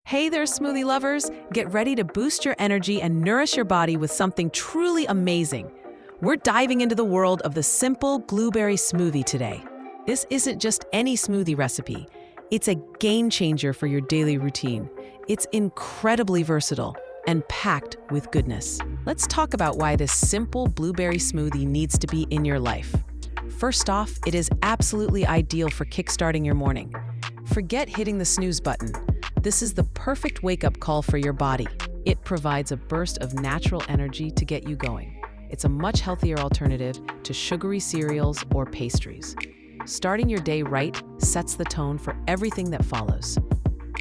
Hey there, smoothie lovers! Get ready to boost your energy and nourish your body with something truly amazing. We're diving into the world of the simple blueberry smoothie today. This isn't just any smoothie recipe. It's a game changer for your daily routine. It's incredibly versatile and packed with goodness. Let's talk about why this simple blueberry smoothie needs to be in your life. First off, it is absolutely ideal for kickstarting your morning. Forget hitting the snooze button. This is the perfect wake-up call for your body. It provides a burst of natural energy to get you going. It's a much healthier alternative to sugary cereals or pastries. Starting your day right sets the tone for everything that follows.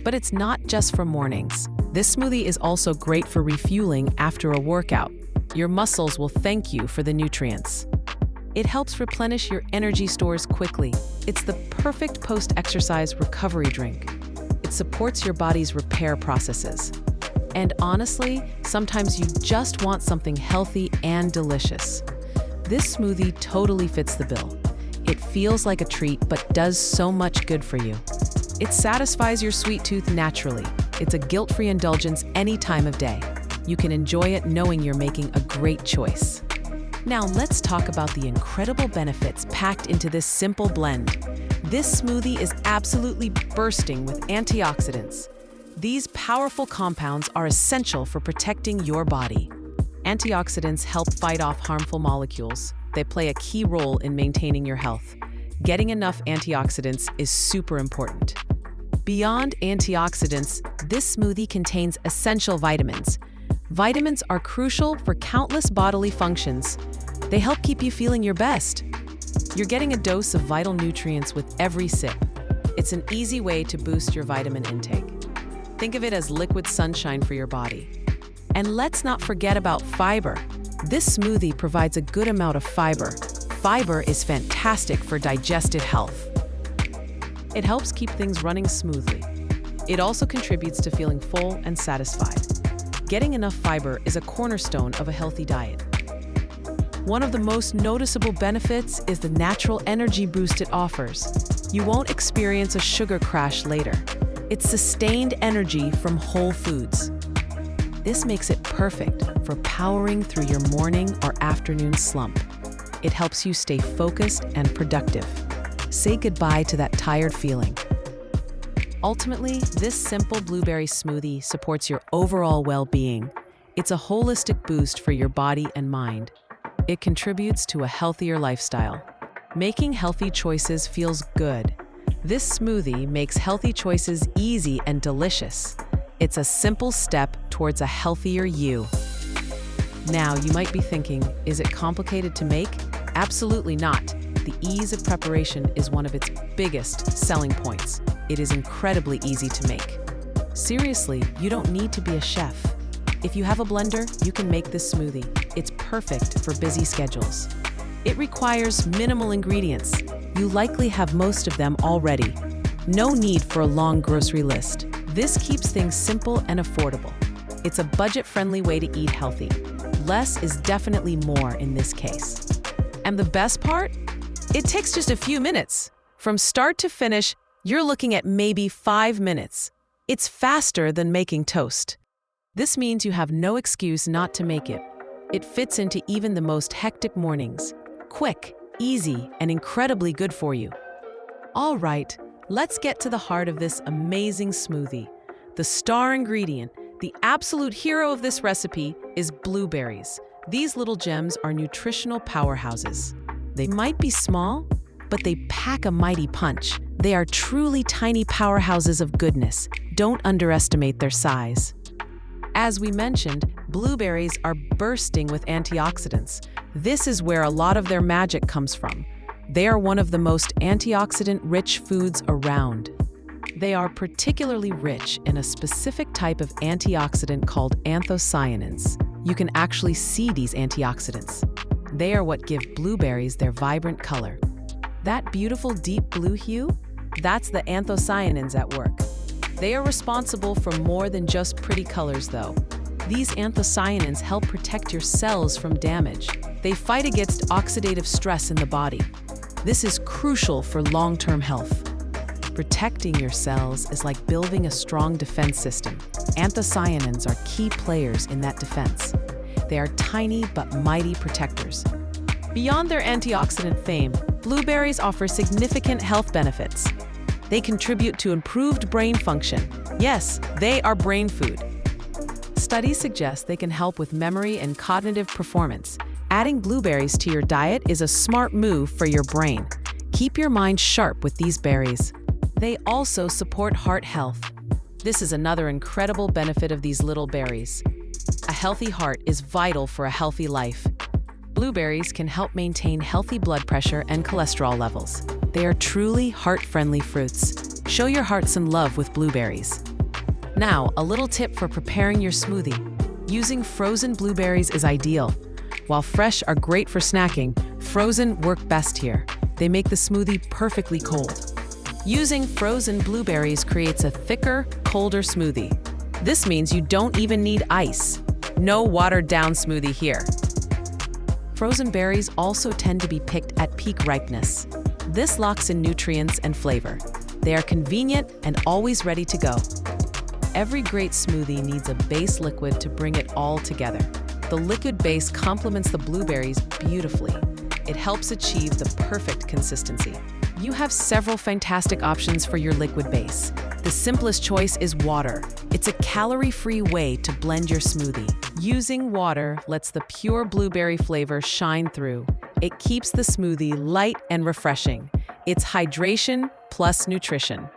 But it's not just for mornings. This smoothie is also great for refueling after a workout. Your muscles will thank you for the nutrients. It helps replenish your energy stores quickly. It's the perfect post-exercise recovery drink. It supports your body's repair processes. And honestly, sometimes you just want something healthy and delicious. This smoothie totally fits the bill. It feels like a treat, but does so much good for you. It satisfies your sweet tooth naturally. It's a guilt-free indulgence any time of day. You can enjoy it knowing you're making a great choice. Now let's talk about the incredible benefits packed into this simple blend. This smoothie is absolutely bursting with antioxidants. These powerful compounds are essential for protecting your body. Antioxidants help fight off harmful molecules. They play a key role in maintaining your health. Getting enough antioxidants is super important. Beyond antioxidants, this smoothie contains essential vitamins. Vitamins are crucial for countless bodily functions. They help keep you feeling your best. You're getting a dose of vital nutrients with every sip. It's an easy way to boost your vitamin intake. Think of it as liquid sunshine for your body. And let's not forget about fiber. This smoothie provides a good amount of fiber. Fiber is fantastic for digestive health. It helps keep things running smoothly. It also contributes to feeling full and satisfied. Getting enough fiber is a cornerstone of a healthy diet. One of the most noticeable benefits is the natural energy boost it offers. You won't experience a sugar crash later. It's sustained energy from whole foods. This makes it perfect for powering through your morning or afternoon slump. It helps you stay focused and productive. Say goodbye to that tired feeling. Ultimately, this simple blueberry smoothie supports your overall well-being. It's a holistic boost for your body and mind. It contributes to a healthier lifestyle. Making healthy choices feels good. This smoothie makes healthy choices easy and delicious. It's a simple step towards a healthier you. Now, you might be thinking, is it complicated to make? Absolutely not. The ease of preparation is one of its biggest selling points. It is incredibly easy to make. Seriously, you don't need to be a chef. If you have a blender, you can make this smoothie. It's perfect for busy schedules. It requires minimal ingredients. You likely have most of them already. No need for a long grocery list. This keeps things simple and affordable. It's a budget-friendly way to eat healthy. Less is definitely more in this case. And the best part? It takes just a few minutes. From start to finish, you're looking at maybe 5 minutes. It's faster than making toast. This means you have no excuse not to make it. It fits into even the most hectic mornings. Quick, easy, and incredibly good for you. All right, let's get to the heart of this amazing smoothie. The star ingredient, the absolute hero of this recipe, is blueberries. These little gems are nutritional powerhouses. They might be small, but they pack a mighty punch. They are truly tiny powerhouses of goodness. Don't underestimate their size. As we mentioned, blueberries are bursting with antioxidants. This is where a lot of their magic comes from. They are one of the most antioxidant-rich foods around. They are particularly rich in a specific type of antioxidant called anthocyanins. You can actually see these antioxidants. They are what give blueberries their vibrant color. That beautiful deep blue hue? That's the anthocyanins at work. They are responsible for more than just pretty colors, though. These anthocyanins help protect your cells from damage. They fight against oxidative stress in the body. This is crucial for long-term health. Protecting your cells is like building a strong defense system. Anthocyanins are key players in that defense. They are tiny but mighty protectors. Beyond their antioxidant fame, blueberries offer significant health benefits. They contribute to improved brain function. Yes, they are brain food. Studies suggest they can help with memory and cognitive performance. Adding blueberries to your diet is a smart move for your brain. Keep your mind sharp with these berries. They also support heart health. This is another incredible benefit of these little berries. A healthy heart is vital for a healthy life. Blueberries can help maintain healthy blood pressure and cholesterol levels. They are truly heart-friendly fruits. Show your heart some love with blueberries. Now, a little tip for preparing your smoothie. Using frozen blueberries is ideal. While fresh are great for snacking, frozen work best here. They make the smoothie perfectly cold. Using frozen blueberries creates a thicker, colder smoothie. This means you don't even need ice. No watered-down smoothie here. Frozen berries also tend to be picked at peak ripeness. This locks in nutrients and flavor. They are convenient and always ready to go. Every great smoothie needs a base liquid to bring it all together. The liquid base complements the blueberries beautifully. It helps achieve the perfect consistency. You have several fantastic options for your liquid base. The simplest choice is water. It's a calorie-free way to blend your smoothie. Using water lets the pure blueberry flavor shine through. It keeps the smoothie light and refreshing. It's hydration plus nutrition.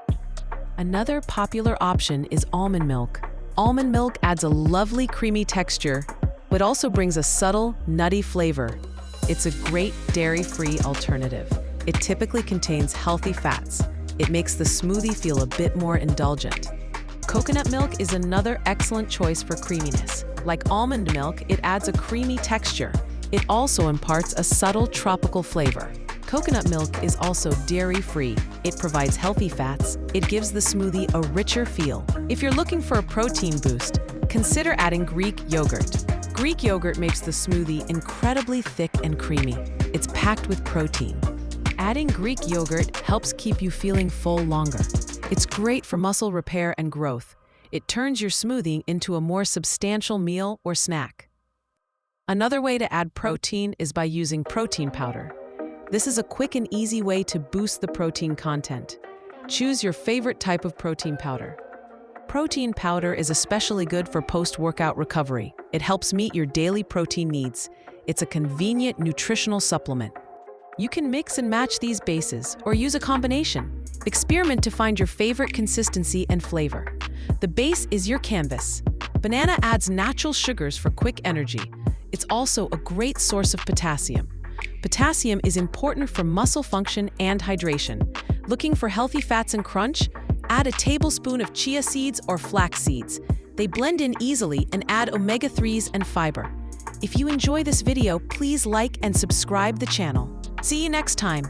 Another popular option is almond milk. Almond milk adds a lovely creamy texture, but also brings a subtle, nutty flavor. It's a great dairy-free alternative. It typically contains healthy fats. It makes the smoothie feel a bit more indulgent. Coconut milk is another excellent choice for creaminess. Like almond milk, it adds a creamy texture. It also imparts a subtle tropical flavor. Coconut milk is also dairy-free. It provides healthy fats. It gives the smoothie a richer feel. If you're looking for a protein boost, consider adding Greek yogurt. Greek yogurt makes the smoothie incredibly thick and creamy. It's packed with protein. Adding Greek yogurt helps keep you feeling full longer. It's great for muscle repair and growth. It turns your smoothie into a more substantial meal or snack. Another way to add protein is by using protein powder. This is a quick and easy way to boost the protein content. Choose your favorite type of protein powder. Protein powder is especially good for post-workout recovery. It helps meet your daily protein needs. It's a convenient nutritional supplement. You can mix and match these bases or use a combination. Experiment to find your favorite consistency and flavor. The base is your canvas. Banana adds natural sugars for quick energy. It's also a great source of potassium. Potassium is important for muscle function and hydration. Looking for healthy fats and crunch? Add a tablespoon of chia seeds or flax seeds. They blend in easily and add omega-3s and fiber. If you enjoy this video, please like and subscribe the channel. See you next time.